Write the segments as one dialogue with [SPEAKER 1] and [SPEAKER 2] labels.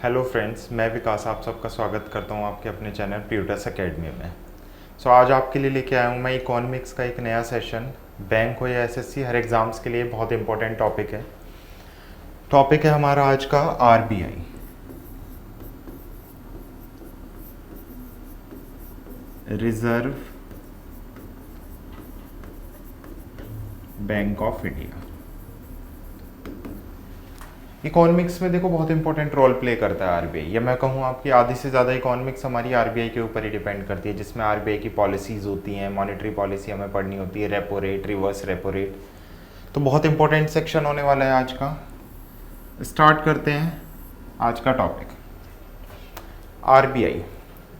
[SPEAKER 1] Hello friends, मैं विकास आप सबका स्वागत करता हूं आपके अपने चैनल प्यूटस एकेडमी में। आज आपके लिए लेके आया हूं मैं इकोनॉमिक्स का एक नया सेशन। बैंक हो या एसएससी, हर एग्ज़ाम्स के लिए बहुत इंपॉर्टेंट टॉपिक है। टॉपिक है हमारा आज का RBI, reserve bank of India. Economics में देखो बहुत इंपॉर्टेंट रोल प्ले करता है आरबीआई, या मैं कहूँ आपकी आधी से ज़्यादा इकोनॉमिक्स हमारी आरबीआई के ऊपर ही डिपेंड करती है, जिसमें आरबीआई की पॉलिसीज़ होती हैं, मॉनेटरी पॉलिसी हमें पढ़नी होती है, repo rate, reverse repo rate. तो बहुत इंपॉर्टेंट सेक्शन होने वाला है आज का। स्टार्ट करते हैं आज का टॉपिक। आरबीआई,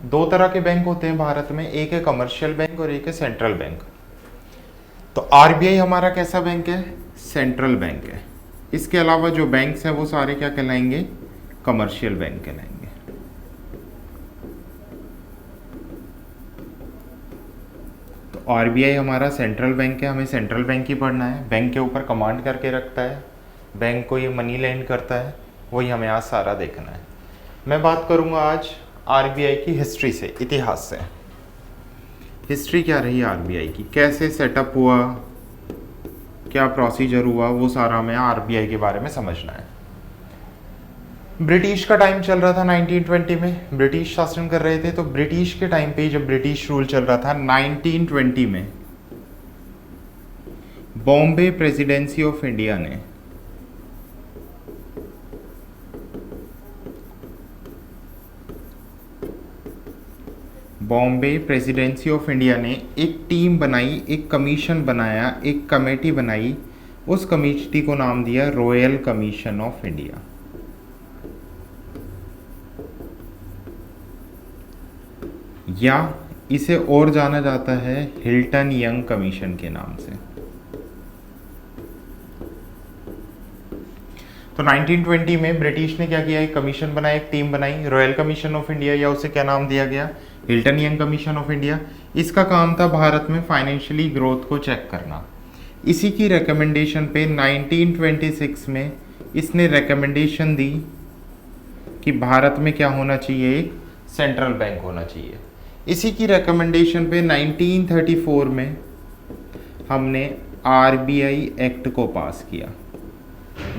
[SPEAKER 1] दो तरह के बैंक होते हैं भारत में, एक है कमर्शियल बैंक और एक है सेंट्रल बैंक। तो आरबीआई हमारा कैसा बैंक है? सेंट्रल बैंक है। इसके अलावा जो बैंक्स हैं वो सारे क्या कहलाएंगे? कमर्शियल बैंक कहलाएंगे। तो आरबीआई हमारा सेंट्रल बैंक है, हमें सेंट्रल बैंक ही पढ़ना है। बैंक के ऊपर कमांड करके रखता है, बैंक को ये मनी लेंड करता है, वही हमें आज सारा देखना है। मैं बात करूंगा आज आरबीआई की हिस्ट्री से, इतिहास से। हिस्ट्री क्या रही आरबीआई की, कैसे सेटअप हुआ, क्या प्रोसीजर हुआ, वो सारा हमें आरबीआई के बारे में समझना है। ब्रिटिश का टाइम चल रहा था 1920 में, ब्रिटिश शासन कर रहे थे। तो ब्रिटिश के टाइम पे जब ब्रिटिश रूल चल रहा था 1920 में, बॉम्बे प्रेसिडेंसी ऑफ इंडिया ने एक टीम बनाई, एक कमीशन बनाया, एक कमेटी बनाई। उस कमेटी को नाम दिया रॉयल कमीशन ऑफ इंडिया, या इसे और जाना जाता है हिल्टन यंग कमीशन के नाम से। तो 1920 में ब्रिटिश ने क्या किया? एक कमीशन बनाया, एक टीम बनाई, रॉयल कमीशन ऑफ इंडिया, या उसे क्या नाम दिया गया? Hilton young commission of India. इसका काम था भारत में फाइनेंशियली ग्रोथ को चेक करना। इसी की रिकमेंडेशन पे 1926 में इसने रिकमेंडेशन दी कि भारत में क्या होना चाहिए? एक सेंट्रल बैंक होना चाहिए। इसी की रिकमेंडेशन पे 1934 में हमने आरबीआई एक्ट को पास किया,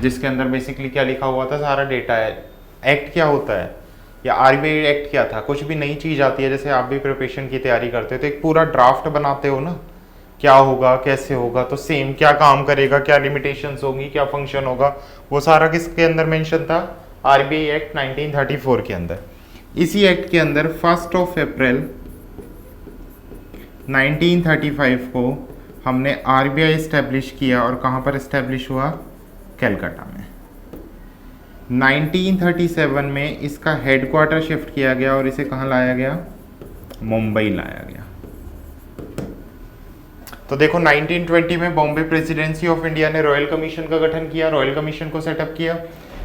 [SPEAKER 1] जिसके अंदर बेसिकली क्या लिखा हुआ था? सारा डेटा है। एक्ट क्या होता है या आरबीआई एक्ट क्या था? कुछ भी नई चीज़ आती है, जैसे आप भी प्रिपरेशन की तैयारी करते हो तो एक पूरा ड्राफ्ट बनाते हो ना, क्या होगा, कैसे होगा, तो सेम क्या काम करेगा, क्या लिमिटेशंस होंगी, क्या फंक्शन होगा, वो सारा किसके अंदर मेंशन था? आरबीआई एक्ट 1934 के अंदर। इसी एक्ट के अंदर 1 अप्रैल 1935 को हमने आरबीआई इस्टेब्लिश किया। और कहाँ पर इस्टेब्लिश हुआ? कलकत्ता में। 1937 में इसका हेडक्वार्टर शिफ्ट किया गया और इसे कहाँ लाया गया? मुंबई लाया गया। तो देखो 1920 में बॉम्बे प्रेसिडेंसी ऑफ इंडिया ने रॉयल कमीशन का गठन किया, रॉयल कमीशन को सेटअप किया।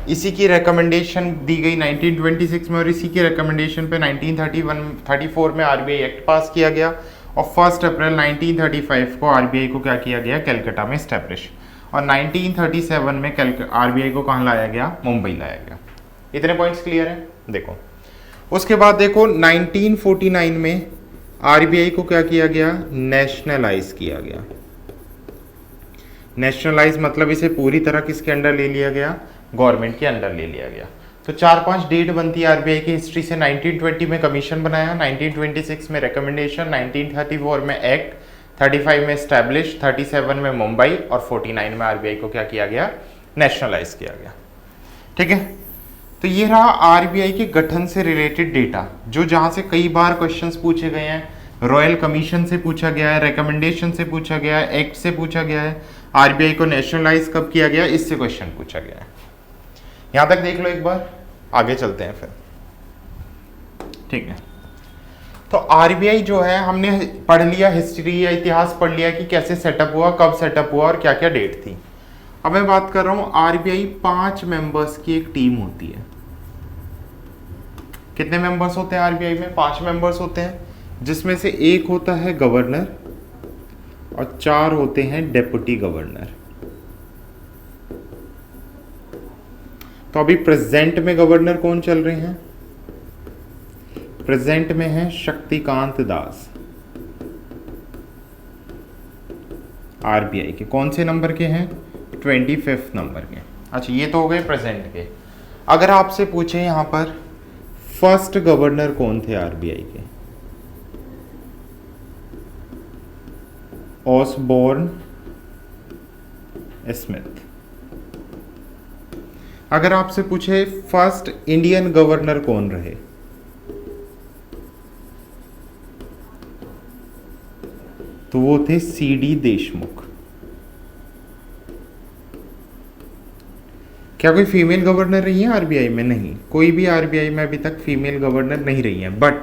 [SPEAKER 1] इसी की रिकमेंडेशन दी गई 1926 में, और इसी की रिकमेंडेशन पे 1934 में आरबीआई एक्ट पास किया गया। और 1 अप्रैल 1935 को आरबीआई को क्या किया गया? कलकत्ता में स्टैब्लिश। और 1937 में आरबीआई को कहाँ लाया गया? मुंबई लाया गया। इतने पॉइंट्स क्लियर हैं? देखो उसके बाद देखो 1949 में आरबीआई को क्या किया गया? नेशनलाइज किया गया। नेशनलाइज मतलब इसे पूरी तरह किसके अंडर ले लिया गया? गवर्नमेंट के अंडर ले लिया गया। तो 4-5 डेट बनती है आरबीआई की हिस्ट्री से। 1920 में कमीशन बनाया, 1926 में रिकमेंडेशन, 1934 में एक्ट, 35 में स्टैब्लिश, 37 में मुंबई, और 49 में आरबीआई को क्या किया गया? नेशनलाइज किया गया। ठीक है, तो ये रहा आरबीआई के गठन से रिलेटेड डेटा, जो जहां से कई बार क्वेश्चंस पूछे गए हैं। रॉयल कमीशन से पूछा गया है, रिकमेंडेशन से पूछा गया है, एक्ट से पूछा गया है, आरबीआई को नेशनलाइज कब किया गया, इससे क्वेश्चन पूछा गया है। यहां तक देख लो एक बार, आगे चलते हैं फिर। ठीक है, तो आरबीआई जो है हमने पढ़ लिया, हिस्ट्री या इतिहास पढ़ लिया कि कैसे सेटअप हुआ, कब सेटअप हुआ और क्या क्या डेट थी। अब मैं बात कर रहा हूं आरबीआई 5 मेंबर्स की एक टीम होती है। कितने मेंबर्स होते हैं आरबीआई में? 5 मेंबर्स होते हैं, जिसमें से एक होता है गवर्नर और 4 होते हैं डेप्यूटी गवर्नर। तो अभी प्रेजेंट में गवर्नर कौन चल रहे हैं? प्रेजेंट में है शक्तिकांत दास, आरबीआई के। कौन से नंबर के हैं? 25 नंबर के। अच्छा, ये तो हो गए प्रेजेंट के। अगर आपसे पूछे यहां पर फर्स्ट गवर्नर कौन थे आरबीआई के? Osborne Smith. अगर आपसे पूछे फर्स्ट इंडियन गवर्नर कौन रहे? तो वो थे सीडी देशमुख। क्या कोई फीमेल गवर्नर रही है आरबीआई में? नहीं, कोई भी आरबीआई में अभी तक फीमेल गवर्नर नहीं रही है। बट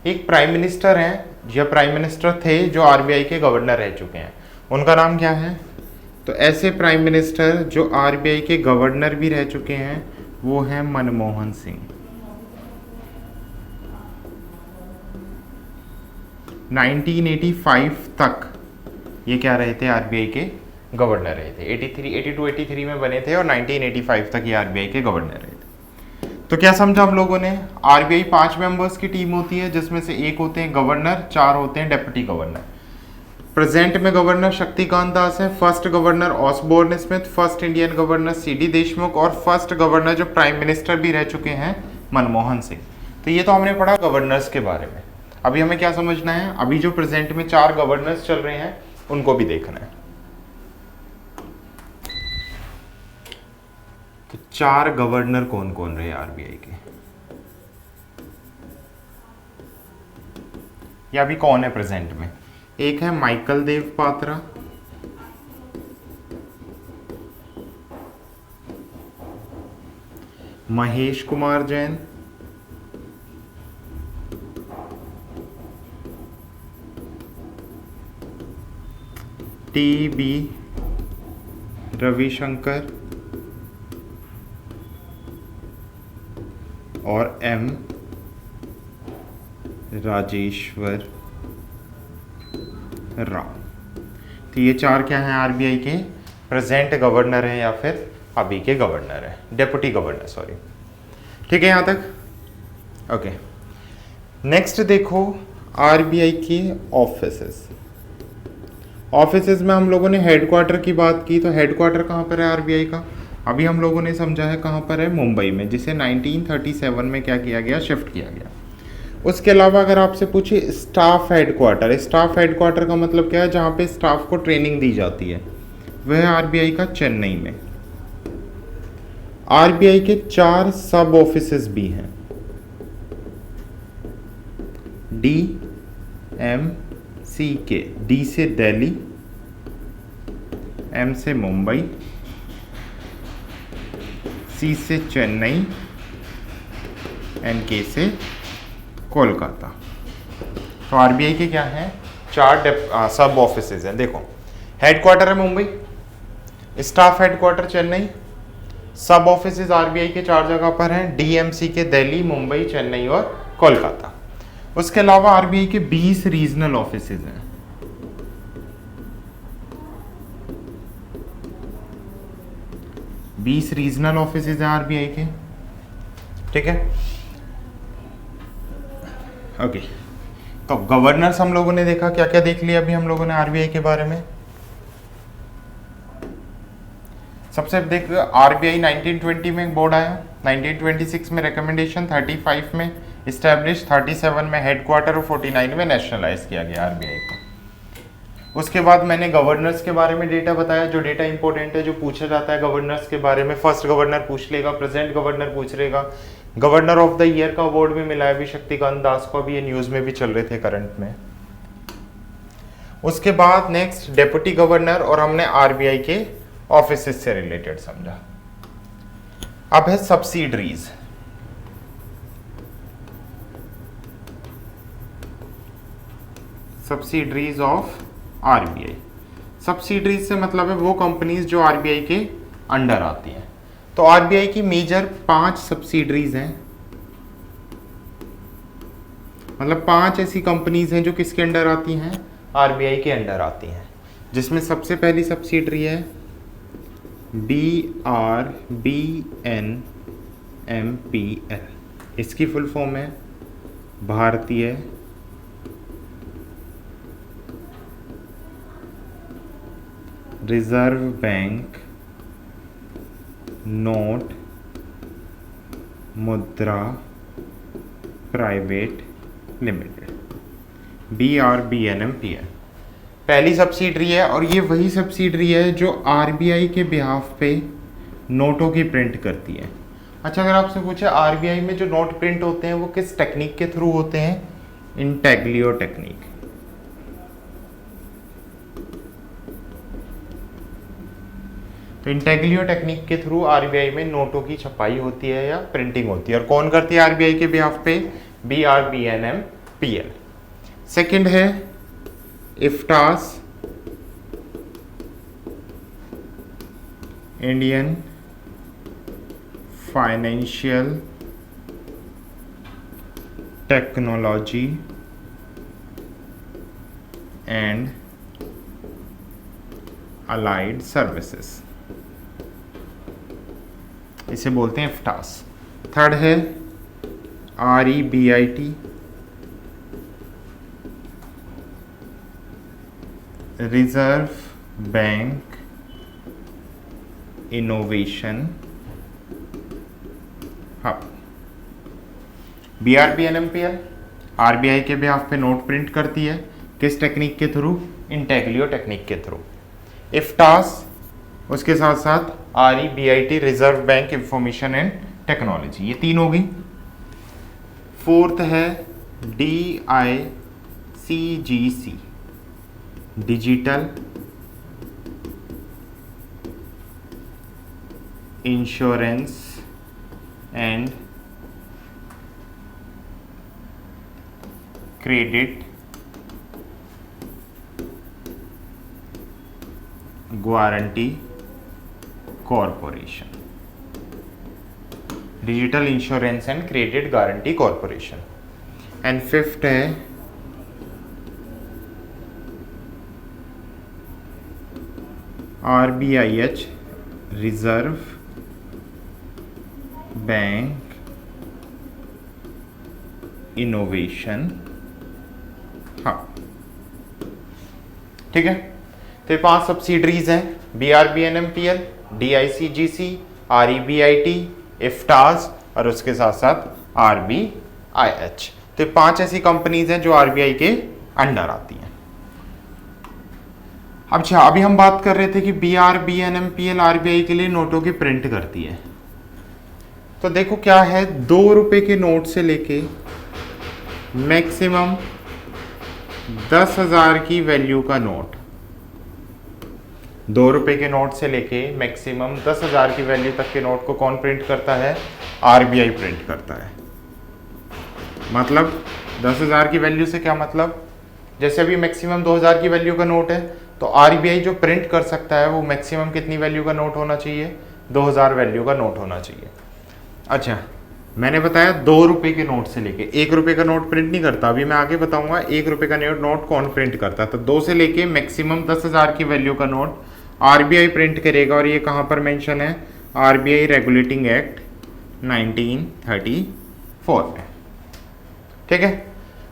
[SPEAKER 1] एक प्राइम मिनिस्टर हैं या प्राइम मिनिस्टर थे जो आरबीआई के गवर्नर रह चुके हैं। उनका नाम क्या है? तो ऐसे प्राइम मिनिस्टर जो आरबीआई के गवर्नर भी रह चुके हैं वो हैं मनमोहन सिंह। 1985 तक ये क्या रहे थे? आरबीआई के गवर्नर रहे थे। 82-83 में बने थे और 1985 तक ये आरबीआई के गवर्नर रहे थे। तो क्या समझा हम लोगों ने? आरबीआई 5 मेंबर्स की टीम होती है जिसमें से एक होते हैं गवर्नर, 4 होते हैं डेप्यूटी गवर्नर। प्रेजेंट में गवर्नर शक्तिकांत दास है, first governor Osborne Smith, first Indian governor CD Deshmukh और फर्स्ट गवर्नर जो प्राइम मिनिस्टर भी रह चुके हैं मनमोहन सिंह। तो ये तो हमने पढ़ा गवर्नर्स के बारे में। अभी हमें क्या समझना है? अभी जो प्रेजेंट में 4 गवर्नर्स चल रहे हैं उनको भी देखना है। तो 4 गवर्नर कौन कौन रहे आरबीआई के? या अभी कौन है प्रेजेंट में? एक है माइकल देव पात्रा, महेश कुमार जैन, टी.बी. रविशंकर और एम. राजेश्वर राव। तो ये 4 क्या हैं? आरबीआई के प्रेजेंट गवर्नर हैं या फिर अभी के गवर्नर हैं, डेप्यूटी गवर्नर, सॉरी। ठीक है यहाँ तक? ओके। नेक्स्ट देखो आरबीआई के ऑफिसेस। ऑफिसेज में हम लोगों ने हेडक्वार्टर की बात की। तो हेडक्वार्टर कहाँ पर है आरबीआई का? अभी हम लोगों ने समझा है कहाँ पर है, मुंबई में, जिसे 1937 में क्या किया गया? शिफ्ट किया गया। उसके अलावा अगर आपसे पूछे स्टाफ हेडक्वार्टर, स्टाफ हेडक्वार्टर का मतलब क्या है? जहाँ पे स्टाफ को ट्रेनिंग दी जाती है, वह है आरबीआई का चेन्नई में। आरबीआई के 4 सब ऑफिसेज भी हैं। DMCK, डी से दिल्ली, M से मुंबई, C से चेन्नई, NK से कोलकाता। तो आरबीआई के क्या हैं? 4 सब ऑफिसेज हैं। देखो, हेडक्वार्टर है मुंबई, स्टाफ हेडक्वार्टर चेन्नई, सब ऑफिसेज आरबीआई के 4 जगह पर हैं, DMCK दिल्ली, मुंबई, चेन्नई और कोलकाता। उसके अलावा आरबीआई के 20 रीजनल ऑफिसेज हैं। बीस रीजनल ऑफिसेज हैं आरबीआई के। ठीक है, ओके। तो गवर्नर्स हम लोगों ने देखा, क्या क्या देख लिया अभी हम लोगों ने आरबीआई के बारे में। सबसे देख, आरबीआई 1920 में बोर्ड आया, 1926 में रिकमेंडेशन, 35 में इस्टेब्लिश, 37 में हेडक्वार्टर और 49 में नेशनलाइज किया गया आरबीआई को। उसके बाद मैंने गवर्नर्स के बारे में डेटा बताया, जो डेटा इंपॉर्टेंट है, जो पूछा जाता है गवर्नर्स के बारे में। फर्स्ट गवर्नर पूछ लेगा, प्रेजेंट गवर्नर पूछ लेगा, गवर्नर ऑफ द ईयर का अवार्ड भी मिला है अभी शक्तिकांत दास को, अभी ये न्यूज में भी चल रहे थे करंट में। उसके बाद नेक्स्ट डेप्यूटी गवर्नर, और हमने आरबीआई के ऑफिसेस से रिलेटेड समझा। अब है subsidiaries. Subsidiaries of RBI. Subsidiaries से मतलब है वो कंपनीज जो आरबीआई के अंडर आती हैं। तो आरबीआई की मेजर 5 सब्सिडरीज हैं, मतलब 5 ऐसी कंपनीज हैं जो किसके अंडर आती हैं? आरबीआई के अंडर आती हैं, जिसमें सबसे पहली सब्सिडरी है BRBN इसकी फुल फॉर्म है भारतीय रिजर्व बैंक नोट मुद्रा प्राइवेट लिमिटेड, BRBNMPL। पहली सब्सिडरी है और ये वही सब्सिडरी है जो RBI के बिहाफ पे नोटों की प्रिंट करती है। अच्छा, अगर आपसे पूछे RBI में जो नोट प्रिंट होते हैं वो किस टेक्निक के थ्रू होते हैं? Intaglio technique. तो इंटेग्लियो टेक्निक के थ्रू RBI में नोटों की छपाई होती है या प्रिंटिंग होती है। और कौन करती है RBI के बिहाफ पे? BRBNMPL। सेकंड है IFTAS, Indian financial technology and allied services, इसे बोलते हैं इफ्टास। थर्ड है REBIT, reserve bank innovation hub. BRBNMPL RBI के बिहाफ पे नोट प्रिंट करती है, किस टेक्निक के थ्रू? इंटेग्लियो टेक्निक के थ्रू। इफ्टास, उसके साथ साथ REBIT reserve bank information and technology, ये तीन हो गई। फोर्थ है DICGC, digital insurance and credit guarantee corporation, digital insurance and credit guarantee corporation. And fifth है RBIH, reserve bank innovation hub. ठीक है, तो ये 5 सब्सिडरीज हैं, BRBNMPL, DICGC, REBIT, इफ्टास और उसके साथ साथ RBIH। तो 5 ऐसी कंपनीज हैं जो RBI के अंडर आती हैं। अच्छा, अभी हम बात कर रहे थे कि BRBNMPL RBI के लिए नोटों की प्रिंट करती है। तो देखो क्या है, 2 रुपए के नोट से लेके मैक्सिमम 10,000 की वैल्यू का नोट, 2 रुपए के नोट से लेके मैक्सिमम 10,000 की वैल्यू तक के नोट को कौन प्रिंट करता है? RBI प्रिंट करता है। मतलब 10,000 की वैल्यू से क्या मतलब? जैसे अभी मैक्सिमम 2,000 की वैल्यू का नोट है, तो RBI जो प्रिंट कर सकता है वो मैक्सिमम कितनी वैल्यू का नोट होना चाहिए? 2,000 वैल्यू का नोट होना चाहिए। अच्छा, मैंने बताया 2 रुपए के नोट से लेके, 1 रुपए का नोट प्रिंट नहीं करता। अभी मैं आगे बताऊंगा 1 रुपए का नोट कौन प्रिंट करता है। तो 2 से लेके मैक्सिमम 10,000 की वैल्यू का नोट RBI प्रिंट करेगा। और ये कहाँ पर मेंशन है? RBI रेगुलेटिंग एक्ट 1934 में। ठीक है।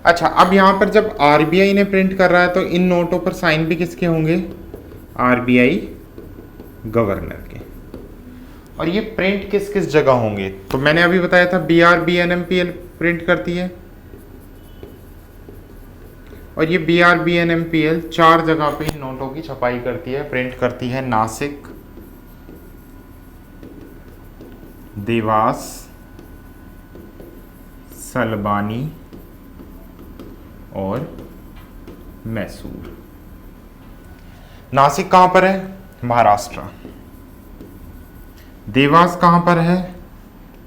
[SPEAKER 1] अच्छा, अब यहाँ पर जब RBI ने प्रिंट कर रहा है तो इन नोटों पर साइन भी किसके होंगे? RBI गवर्नर के। और ये प्रिंट किस किस जगह होंगे? तो मैंने अभी बताया था BRBNMPL प्रिंट करती है, और ये BRBNMPL 4 जगह पे इन नोटों की छपाई करती है, प्रिंट करती है। नासिक, देवास, सलबानी और मैसूर। नासिक कहां पर है? महाराष्ट्र। देवास कहां पर है?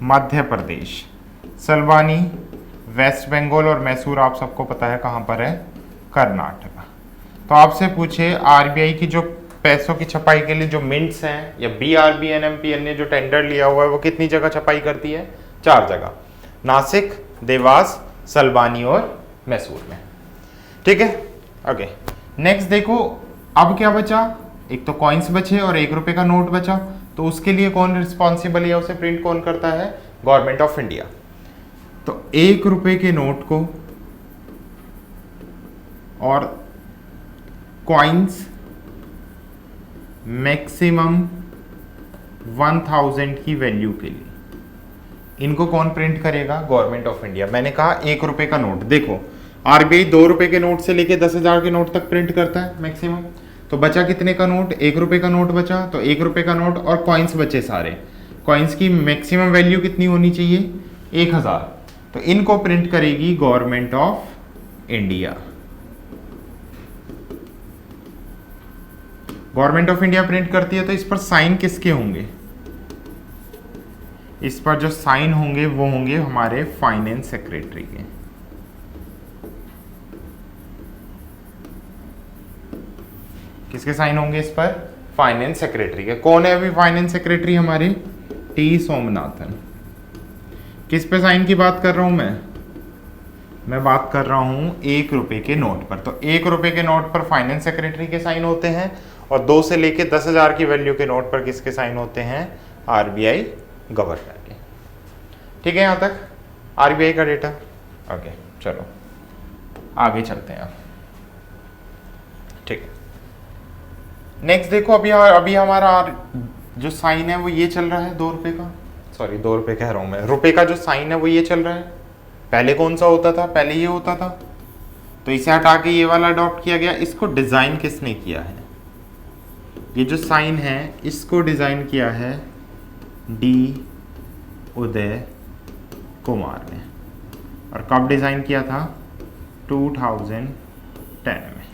[SPEAKER 1] मध्य प्रदेश। सलबानी वेस्ट बंगाल और मैसूर आप सबको पता है कहां पर है? कर्नाटक। तो आपसे पूछे RBI की जो पैसों की छपाई के लिए जो मिंट्स हैं या BRBNMPL ने जो टेंडर लिया हुआ है वो कितनी जगह छपाई करती है? 4 जगह, नासिक, देवास, सलबानी और मैसूर में। ठीक है, ओके। नेक्स्ट देखो, अब क्या बचा? एक तो कॉइन्स बचे और 1 रुपए का नोट बचा। तो उसके लिए कौन रिस्पॉन्सिबल है, उसे प्रिंट कौन करता है? Government of India. तो 1 रुपए के नोट को और कॉइन्स मैक्सिमम 1000 की वैल्यू के लिए, इनको कौन प्रिंट करेगा? Government of India. मैंने कहा 1 रुपए का नोट, देखो आरबीआई 2 रुपए के नोट से लेके 10,000 के नोट तक प्रिंट करता है मैक्सिमम। तो बचा कितने का नोट? 1 रुपए का नोट बचा। तो 1 रुपए का नोट और कॉइन्स बचे सारे। कॉइन्स की मैक्सिमम वैल्यू कितनी होनी चाहिए? 1000। तो इनको प्रिंट करेगी government of India. Government of India print करती है तो इस पर साइन किसके होंगे? इस पर जो साइन होंगे वो होंगे हमारे फाइनेंस सेक्रेटरी के। किसके साइन होंगे इस पर? फाइनेंस सेक्रेटरी के। कौन है अभी फाइनेंस सेक्रेटरी हमारे? टी सोमनाथन। किस पे साइन की बात कर रहा हूं मैं बात कर रहा हूं 1 रुपए के नोट पर। तो 1 रुपए के नोट पर फाइनेंस सेक्रेटरी के साइन होते हैं और 2 से लेके 10,000 की वैल्यू के नोट पर किसके साइन होते हैं? आरबीआई गवर्नर के। ठीक है, यहां तक आरबीआई का डेटा। ओके, चलो आगे चलते हैं। ठीक है, नेक्स्ट देखो, अभी हमारा जो साइन है वो ये चल रहा है 2 रुपए का, सॉरी 2 रुपए कह रहा हूं मैं, रुपए का जो साइन है वो ये चल रहा है। पहले कौन सा होता था? पहले ये होता था, तो इसे हटा के ये वाला अडॉप्ट किया गया। इसको डिजाइन किसने किया है? ये जो साइन है इसको डिजाइन किया है डी उदय कुमार ने। और कब डिजाइन किया था? 2010 में।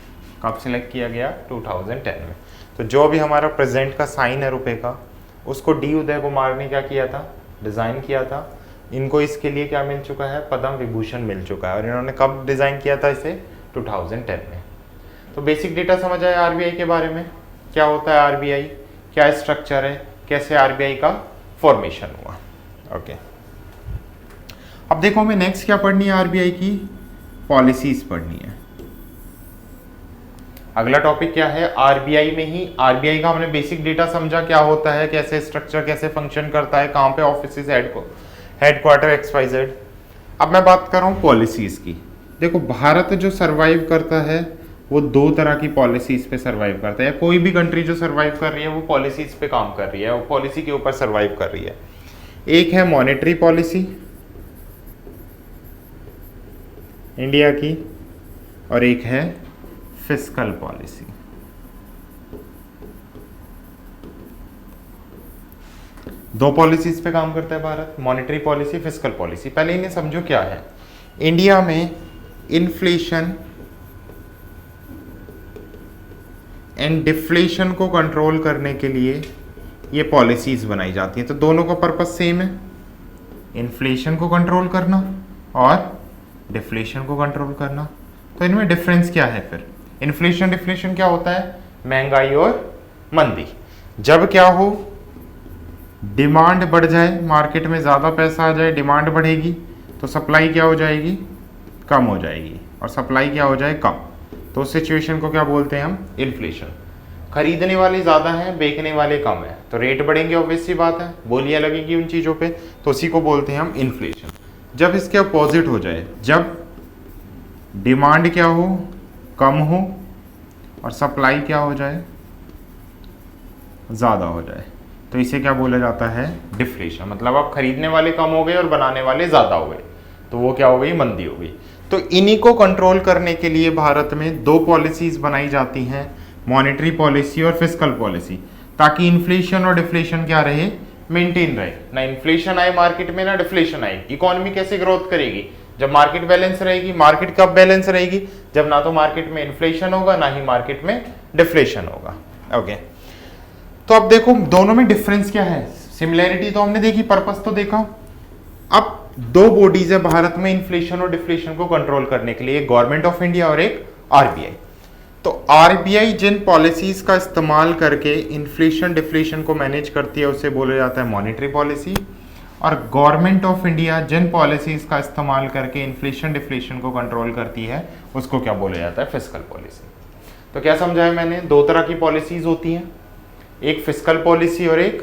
[SPEAKER 1] कब सिलेक्ट किया गया? 2010 में। तो जो भी हमारा प्रेजेंट का साइन है रुपए का, उसको डी उदय कुमार ने क्या किया था? डिजाइन किया था। इनको इसके लिए क्या मिल चुका है? पद्म विभूषण मिल चुका है। और इन्होंने कब डिजाइन किया था इसे? 2010 में। तो बेसिक डेटा समझ आया आरबीआई के बारे में, क्या होता है आरबीआई, क्या स्ट्रक्चर है, कैसे आरबीआई का फॉर्मेशन हुआ। ओके, अब देखो हमें नेक्स्ट क्या पढ़नी है? आरबीआई की पॉलिसीज पढ़नी है। अगला टॉपिक क्या है? आरबीआई में ही आरबीआई का हमने बेसिक डेटा समझा, क्या होता है, कैसे स्ट्रक्चर, कैसे फंक्शन करता है, कहाँ पे ऑफिस हेडक्वार्टर XYZ। अब मैं बात कर रहा हूँ पॉलिसीज की। देखो भारत जो सरवाइव करता है वो 2 तरह की पॉलिसीज पे सरवाइव करता है। कोई भी कंट्री जो सरवाइव कर रही है वो पॉलिसीज पे काम कर रही है, वो पॉलिसी के ऊपर सरवाइव कर रही है। एक है मॉनेटरी पॉलिसी इंडिया की, और एक है फिस्कल पॉलिसी। दो पॉलिसीज पे काम करता है Bharat, monetary policy, fiscal policy. पहले इन्हें समझो क्या है। इंडिया में इन्फ्लेशन एंड डिफ्लेशन को कंट्रोल करने के लिए ये पॉलिसीज बनाई जाती हैं। तो दोनों का पर्पस सेम है, इन्फ्लेशन को कंट्रोल करना और डिफ्लेशन को कंट्रोल करना। तो इनमें डिफरेंस क्या है फिर? इन्फ्लेशन डिफ्लेशन क्या होता है? महंगाई और मंदी। जब क्या हो, डिमांड बढ़ जाए, मार्केट में ज़्यादा पैसा आ जाए, डिमांड बढ़ेगी तो सप्लाई क्या हो जाएगी? कम हो जाएगी। और सप्लाई क्या हो जाए? कम। तो उस सिचुएशन को क्या बोलते हैं हम? इन्फ्लेशन। खरीदने वाले ज़्यादा हैं, बेचने वाले कम है, तो रेट बढ़ेंगे, ऑब्वियस सी बात है, बोलियां लगेगी उन चीज़ों पे, तो उसी को बोलते हैं हम इन्फ्लेशन। जब इसके अपोजिट हो जाए, जब डिमांड क्या हो? कम हो, और सप्लाई क्या हो जाए? ज़्यादा हो जाए, तो इसे क्या बोला जाता है? डिफ्लेशन। मतलब अब खरीदने वाले कम हो गए और बनाने वाले ज़्यादा हो गए, तो वो क्या हो गई? मंदी हो गई। तो इन्हीं को कंट्रोल करने के लिए भारत में 2 पॉलिसीज बनाई जाती हैं, मॉनेटरी पॉलिसी और फिस्कल पॉलिसी, ताकि इन्फ्लेशन और डिफ्लेशन क्या रहे? मेंटेन रहे। ना इन्फ्लेशन आए मार्केट में, ना डिफ्लेशन आए। इकोनॉमी कैसे ग्रोथ करेगी? जब मार्केट बैलेंस रहेगी। मार्केट कब बैलेंस रहेगी? जब ना तो मार्केट में इन्फ्लेशन होगा, ना ही मार्केट में डिफ्लेशन होगा। ओके, तो अब देखो दोनों में डिफरेंस क्या है। सिमिलैरिटी तो हमने देखी, पर्पस तो देखा। अब 2 बॉडीज है भारत में इन्फ्लेशन और डिफ्लेशन को कंट्रोल करने के लिए, एक गवर्नमेंट ऑफ इंडिया और एक आरबीआई। तो आरबीआई जिन पॉलिसीज का इस्तेमाल करके इन्फ्लेशन डिफ्लेशन को मैनेज करती है उसे बोला जाता है मॉनेटरी पॉलिसी, और गवर्नमेंट ऑफ इंडिया जिन पॉलिसीज का इस्तेमाल करके इन्फ्लेशन डिफ्लेशन को कंट्रोल करती है उसको क्या बोला जाता है? Fiscal policy. तो क्या समझाया मैंने? 2 तरह की पॉलिसीज होती हैं, एक फिस्कल पॉलिसी और एक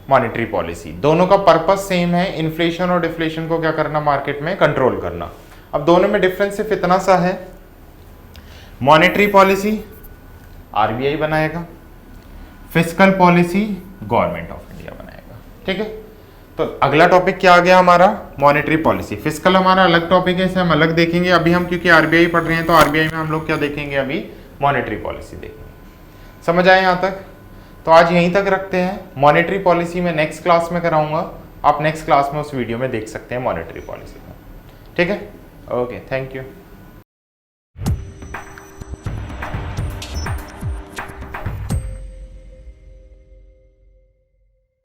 [SPEAKER 1] मॉनेटरी पॉलिसी। दोनों का पर्पस सेम है, इन्फ्लेशन और डिफ्लेशन को क्या करना, मार्केट में कंट्रोल करना। अब दोनों में डिफरेंस सिर्फ इतना सा है, मॉनेटरी पॉलिसी आरबीआई बनाएगा, fiscal policy government of India बनाएगा। ठीक है, तो अगला टॉपिक क्या आ गया हमारा, मॉनेटरी पॉलिसी। फिस्कल हमारा अलग टॉपिक है, इसे हम अलग देखेंगे। अभी हम क्योंकि आरबीआई पढ़ रहे हैं तो आरबीआई में हम लोग क्या देखेंगे, अभी मॉनेटरी पॉलिसी देखेंगे। समझ आए यहाँ तक? तो आज यहीं तक रखते हैं। मॉनेटरी पॉलिसी में नेक्स्ट क्लास में कराऊंगा, आप नेक्स्ट क्लास में उस वीडियो में देख सकते हैं मॉनेटरी पॉलिसी का। ठीक है, ओके, थैंक यू।